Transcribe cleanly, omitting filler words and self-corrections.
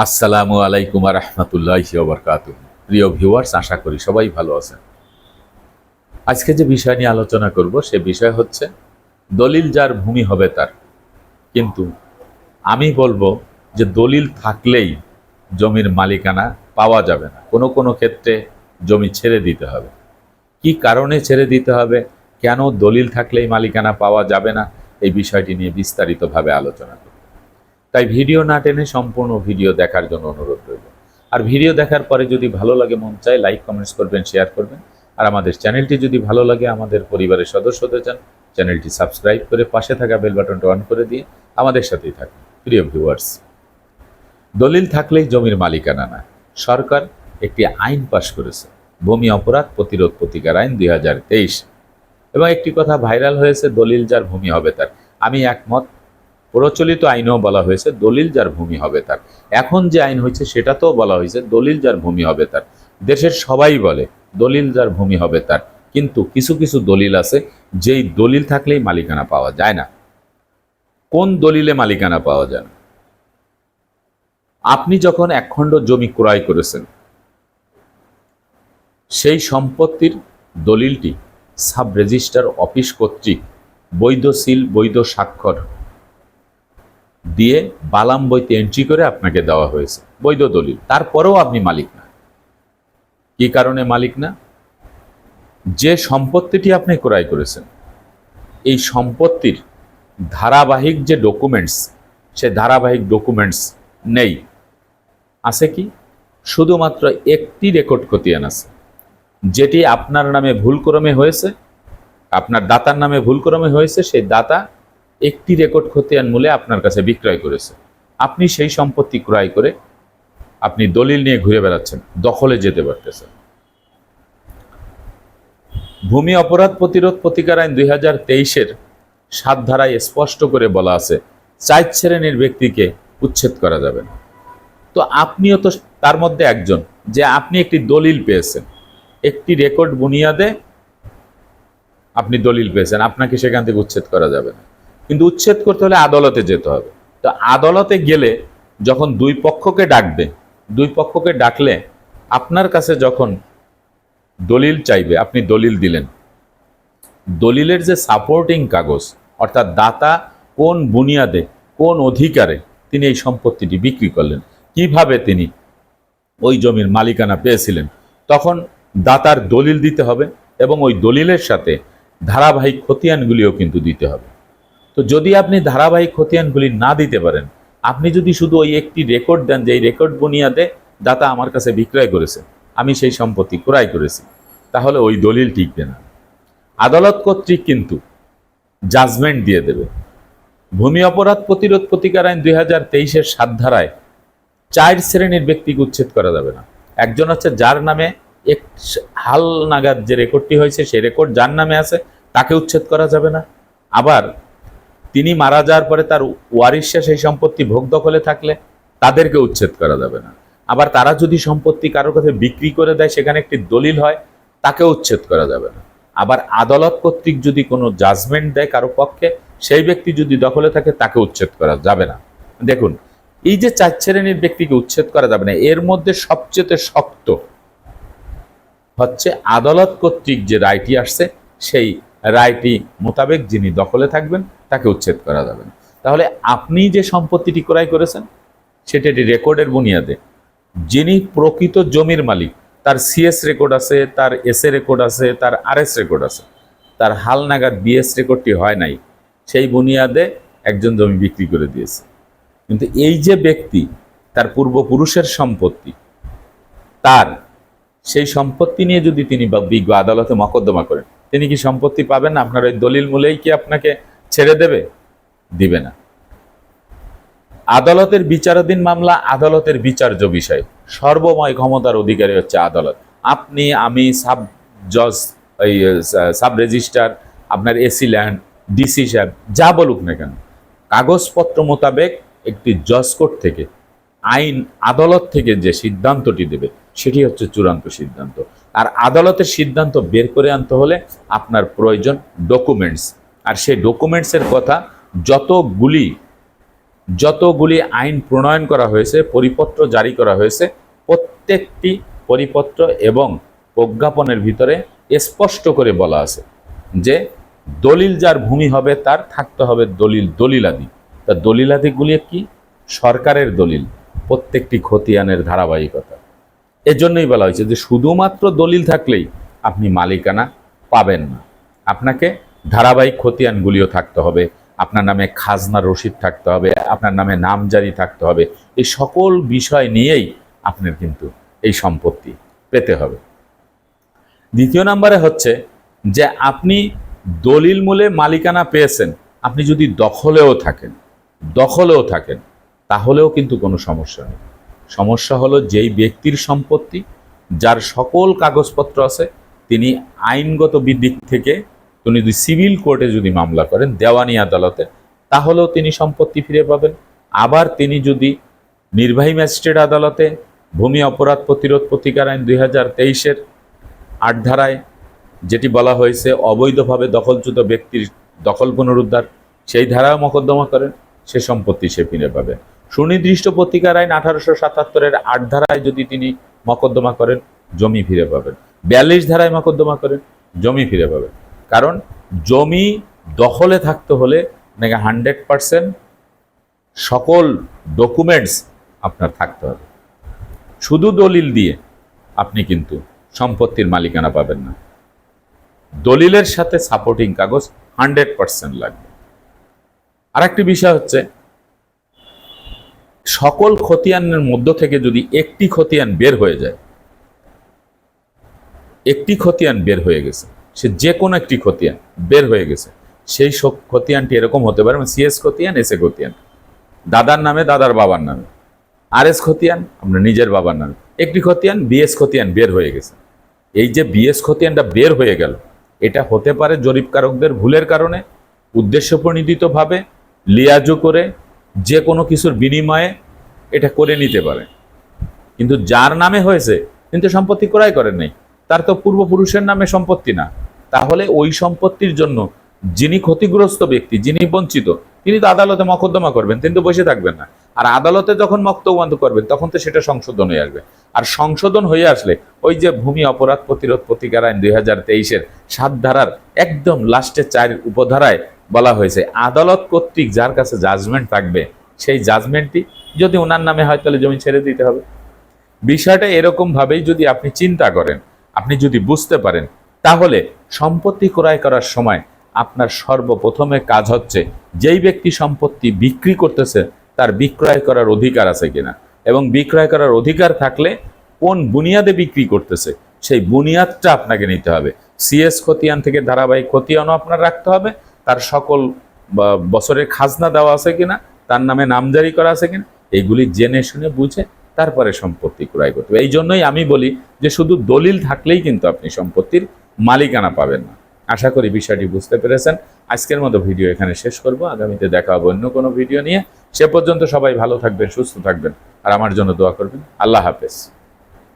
আসসালামু আলাইকুম রহমতুল্লাহি ওয়া বারাকাতুহু। প্রিয় ভিউয়ার্স, আশা করি সবাই ভালো আছেন। আজকে যে বিষয় নিয়ে আলোচনা করব সে বিষয় হচ্ছে দলিল যার ভূমি হবে তার। কিন্তু আমি বলবো যে দলিল থাকলেই জমির মালিকানা পাওয়া যাবে না। কোনো কোনো ক্ষেত্রে জমি ছেড়ে দিতে হবে। কি কারণে ছেড়ে দিতে হবে, কেন দলিল থাকলেই মালিকানা পাওয়া যাবে না, এই বিষয়টি নিয়ে বিস্তারিতভাবে আলোচনা করব। তাই ভিডিও না টেনে সম্পূর্ণ ভিডিও দেখার জন্য অনুরোধ রইল। আর ভিডিও দেখার পরে যদি ভালো লাগে, মন চায়, লাইক কমেন্টস করবেন, শেয়ার করবেন। আর আমাদের চ্যানেলটি যদি ভালো লাগে, আমাদের পরিবারের সদস্য হতে চান, চ্যানেলটি সাবস্ক্রাইব করে পাশে থাকা বেল বাটনটা অন করে দিয়ে আমাদের সাথেই থাকুন। প্রিয় ভিউয়ার্স, দলিল থাকলেই জমির মালিকানা না। সরকার একটি আইন পাশ করেছে, ভূমি অপরাধ প্রতিরোধ প্রতিকার আইন 2023, এবং একটি কথা ভাইরাল হয়েছে, দলিল যার ভূমি হবে তার। আমি একমত। প্রচলিত আইনেও বলা হয়েছে দলিল যার ভূমি হবে তার। এখন যে আইন হয়েছে সেটাতেও বলা হয়েছে দলিল যার ভূমি হবে তার। দেশের সবাই বলে দলিল যার ভূমি হবে তার, কিন্তু কিছু কিছু দলিল আছে যেই দলিল থাকলেই মালিকানা পাওয়া যায় না। কোন দলিলে মালিকানা পাওয়া যায় না? আপনি যখন একখণ্ড জমি ক্রয় করেছেন, সেই সম্পত্তির দলিলটি সাব রেজিস্ট্রার অফিস কর্তৃক বৈধ সিল, বৈধ স্বাক্ষর দিয়ে বালাম বইতে এন্ট্রি করে আপনাকে দেওয়া হয়েছে বৈধ দলিল। তারপরেও আপনি মালিক না। কি কারণে মালিক না? যে সম্পত্তিটি আপনি ক্রয় করেছেন, এই সম্পত্তির ধারাবাহিক যে ডকুমেন্টস, সে ধারাবাহিক ডকুমেন্টস নেই। আছে কি? শুধুমাত্র একটি রেকর্ড খতিয়ান আছে, যেটি আপনার নামে ভুলক্রমে হয়েছে, আপনার দাতার নামে ভুলক্রমে হয়েছে। সেই দাতা একটি রেকর্ড খতিয়ান মূল্যে আপনার কাছে বিক্রয় করেছে। আপনি সেই সম্পত্তি ক্রয় করে আপনি দলিল নিয়ে ঘুরে বেড়াচ্ছেন, দখলে যেতে পারতেছেন। ভূমি অপরাধ প্রতিরোধ প্রতিকার আইন 2023-এর 7 ধারায় স্পষ্ট করে বলা আছে 4 শ্রেণীর ব্যক্তিকে উচ্ছেদ করা যাবে না। তো আপনিও তো তার মধ্যে একজন, যে আপনি একটি দলিল পেয়েছেন, একটি রেকর্ড বুনিয়াদে আপনি দলিল পেয়েছেন, আপনাকে সেখান থেকে উচ্ছেদ করা যাবে না। কিন্তু উচ্ছেদ করতে হলে আদালতে যেতে হবে। তো আদালতে গেলে যখন দুই পক্ষকে ডাকবে, দুই পক্ষকে ডাকলে আপনার কাছে যখন দলিল চাইবে, আপনি দলিল দিলেন, দলিলের যে সাপোর্টিং কাগজ, অর্থাৎ দাতা কোন বুনিয়াদে, কোন অধিকারে তিনি এই সম্পত্তিটি বিক্রি করলেন, কিভাবে তিনি ওই জমির মালিকানা পেয়েছিলেন, তখন দাতার দলিল দিতে হবে এবং ওই দলিলের সাথে ধারাবাহিক খতিয়ানগুলিও কিন্তু দিতে হবে। তো যদি আপনি ধারাবাহিক খতিয়ানগুলি না দিতে পারেন, আপনি যদি শুধু ওই একটি রেকর্ড দেন যে এই রেকর্ড বুনিয়াদে দাতা আমার কাছে বিক্রয় করেছে, আমি সেই সম্পত্তি ক্রয় করেছি, তাহলে ওই দলিল টিকবে না। আদালত কর্তৃক কিন্তু জাজমেন্ট দিয়ে দেবে। ভূমি অপরাধ প্রতিরোধ প্রতিকার আইন 2023-এর 7 ধারায় 4 শ্রেণীর ব্যক্তিকে উচ্ছেদ করা যাবে না। একজন হচ্ছে যার নামে এক হাল নাগাদ যে রেকর্ডটি হয়েছে, সেই রেকর্ড যার নামে আছে তাকে উচ্ছেদ করা যাবে না। আবার তিনি মারা যাওয়ার পরে তার ওয়ারিশরা সেই সম্পত্তি ভোগ দখলে থাকলে তাদেরকে উচ্ছেদ করা যাবে না। আবার তারা যদি সম্পত্তি কারোর কাছে বিক্রি করে দেয়, সেখানে একটি দলিল হয়, তাকে উচ্ছেদ করা যাবে না। আবার আদালত কর্তৃক যদি কোনো জাজমেন্ট দেয় কারো পক্ষে, সেই ব্যক্তি যদি দখলে থাকে, তাকে উচ্ছেদ করা যাবে না। দেখুন, এই যে 4 শ্রেণীর ব্যক্তিকে উচ্ছেদ করা যাবে না, এর মধ্যে সবচেয়ে শক্ত হচ্ছে আদালত কর্তৃক যে রায়টি আসছে, সেই রায়টি মোতাবেক যিনি দখলে থাকবেন তাকে উচ্ছেদ করা যাবে না। তাহলে আপনি যে সম্পত্তিটি ক্রয় করেছেন, সেটি একটি রেকর্ডের বুনিয়াদে, যিনি প্রকৃত জমির মালিক, তার সিএস রেকর্ড আছে, তার এসএ রেকর্ড আছে, তার আরএস রেকর্ড আছে, তার হাল নাগাদ বিএস রেকর্ডটি হয় নাই, সেই বুনিয়াদে একজন জমি বিক্রি করে দিয়েছে। কিন্তু এই যে ব্যক্তি, তার পূর্বপুরুষের সম্পত্তি, তার সেই সম্পত্তি নিয়ে যদি তিনি বিজ্ঞ আদালতে মকদ্দমা করেন, তিনি কি সম্পত্তি পাবেন? আপনার ওই দলিল মূলেই কি আপনাকে ছেড়ে দেবে? দিবে না। আদালতের বিচারাধীন মামলা আদালতের বিচার্য বিষয়, সর্বময় ক্ষমতার অধিকারী হচ্ছে আদালত। আপনি, আমি, সাব জজ, এই সাব রেজিস্ট্রার, আপনার এসি ল্যান্ড, ডিসি সাহেব যা বলুক না কেন, কাগজপত্র মোতাবেক একটি জজ কোর্ট থেকে, আইন আদালত থেকে যে সিদ্ধান্তটি দেবে, সেটি হচ্ছে চূড়ান্ত সিদ্ধান্ত। আর আদালতের সিদ্ধান্ত বের করে আনতে হলে আপনার প্রয়োজন ডকুমেন্টস। আর সেই ডকুমেন্টসের কথা যতগুলি যতগুলি আইন প্রণয়ন করা হয়েছে, পরিপত্র জারি করা হয়েছে, প্রত্যেকটি পরিপত্র এবং প্রজ্ঞাপনের ভিতরে স্পষ্ট করে বলা আছে যে দলিল যার ভূমি হবে তার থাকতে হবে দলিলাদি। তা দলিলাদিগুলি কি? সরকারের দলিল, প্রত্যেকটি খতিয়ানের ধারাবাহিকতা। এজন্যই বলা হয়েছে যে শুধুমাত্র দলিল থাকলেই আপনি মালিকানা পাবেন না, আপনাকে ধারাবাহিক খতিয়ানগুলিও থাকতে হবে, আপনার নামে খাজনা রসিদ থাকতে হবে, আপনার নামে নামজারি থাকতে হবে। এই সকল বিষয় নিয়েই আপনার কিন্তু এই সম্পত্তি পেতে হবে। দ্বিতীয় নম্বরে হচ্ছে যে আপনি দলিল মূলে মালিকানা পেয়েছেন, আপনি যদি দখলেও থাকেন তাহলেও কিন্তু কোনো সমস্যা নেই। সমস্যা হলো যেই ব্যক্তির সম্পত্তি, যার সকল কাগজপত্র আছে, তিনি আইনগত দিক থেকে তিনি যদি সিভিল কোর্টে যদি মামলা করেন, দেওয়ানি আদালতে, তাহলেও তিনি সম্পত্তি ফিরে পাবেন। আবার তিনি যদি নির্বাহী ম্যাজিস্ট্রেট আদালতে ভূমি অপরাধ প্রতিরোধ প্রতিকার আইন 2023-এর 8 ধারায় যেটি বলা হয়েছে অবৈধভাবে দখলচ্যুত ব্যক্তির দখল পুনরুদ্ধার, সেই ধারায় মোকদ্দমা করেন, সে সম্পত্তি সে ফিরে পাবে। সুনির্দিষ্ট প্রতিকার আইন 1877-এর 8 ধারায় যদি তিনি মোকদ্দমা করেন, জমি ফিরে পাবেন। 42 ধারায় মোকদ্দমা করেন, জমি ফিরে পাবেন। কারণ জমি দখলে থাকতে হলে 100% সকল ডকুমেন্টস আপনার থাকতে হবে। শুধু দলিল দিয়ে আপনি কিন্তু সম্পত্তির মালিকানা পাবেন না, দলিলের সাথে সাপোর্টিং কাগজ 100% লাগবে। আরেকটি বিষয় হচ্ছে সকল খতিয়ানের মধ্য থেকে যদি একটি খতিয়ান বের হয়ে যায়, একটি খতিয়ান বের হয়ে গেছে, সে যে কোনো একটি খতিয়ান বের হয়ে গেছে, সেই সব খতিয়ানটি এরকম হতে পারে সিএস খতিয়ান, এসএ খতিয়ান, দাদার নামে দাদার বাবার নামে, আরএস খতিয়ান আপনার নিজের বাবার নামে, একটি খতিয়ান বিএস খতিয়ান বের হয়ে গেছে। এই যে বিএস খতিয়ানটা বের হয়ে গেল, এটা হতে পারে জরিপকারকদের ভুলের কারণে, উদ্দেশ্যপ্রণোদিতভাবে লিয়াজু করে যে কোনো কিছুর বিনিময়ে এটা করে নিতে পারে। কিন্তু যার নামে হয়েছে কিন্তু সম্পত্তি ক্রয় করেন নাই, তার তো পূর্বপুরুষের নামে সম্পত্তি না, তাহলে ওই সম্পত্তির জন্য যিনি ক্ষতিগ্রস্ত ব্যক্তি, যিনি বঞ্চিত, তিনি তো আদালতে মোকদ্দমা করবেন, তিনি তো বসে থাকবেন না। আর আদালতে যখন মোকদ্দমা করবেন তখন তো সেটা সংশোধন হয়ে আসবে। আর সংশোধন হয়ে আসলে ওই যে ভূমি অপরাধ প্রতিরোধ প্রতিকার আইন 2023-এর 7 ধারার একদম লাস্টে 4 উপধারায় বলা হয়েছে আদালত কর্তৃক যার কাছে জাজমেন্ট থাকবে, সেই জাজমেন্টটি যদি ওনার নামে হয় তাহলে জমি ছেড়ে দিতে হবে। বিষয়টা এরকম ভাবেই যদি আপনি চিন্তা করেন, আপনি যদি বুঝতে পারেন, তাহলে সম্পত্তি ক্রয় করার সময় আপনার সর্বপ্রথমে কাজ হচ্ছে যেই ব্যক্তি সম্পত্তি বিক্রি করতেছে তার বিক্রয় করার অধিকার আছে কিনা, এবং বিক্রয় করার অধিকার থাকলে কোন বুনিয়াদে বিক্রি করতেছে সেই বুনিয়াদটা আপনাকে নিতে হবে। সিএস খতিয়ান থেকে ধারাবাহিক খতিয়ানও আপনার রাখতে হবে, তার সকল বছরের খাজনা দেওয়া আছে কিনা, তার নামে নামজারি করা আছে কিনা, এইগুলি জেনে শুনে বুঝে তারপরে সম্পত্তি ক্রয় করতে হবে। এই জন্যই আমি বলি যে শুধু দলিল থাকলেই কিন্তু আপনি সম্পত্তির মালিকানা পাবেন না। আশা করি বিষয়টি বুঝতে পেরেছেন। আজকের মতো ভিডিও এখানে শেষ করব, আগামীতে দেখা হবে অন্য কোনো ভিডিও নিয়ে। সে পর্যন্ত সবাই ভালো থাকবেন, সুস্থ থাকবেন, আর আমার জন্য দোয়া করবেন। আল্লাহ হাফেজ।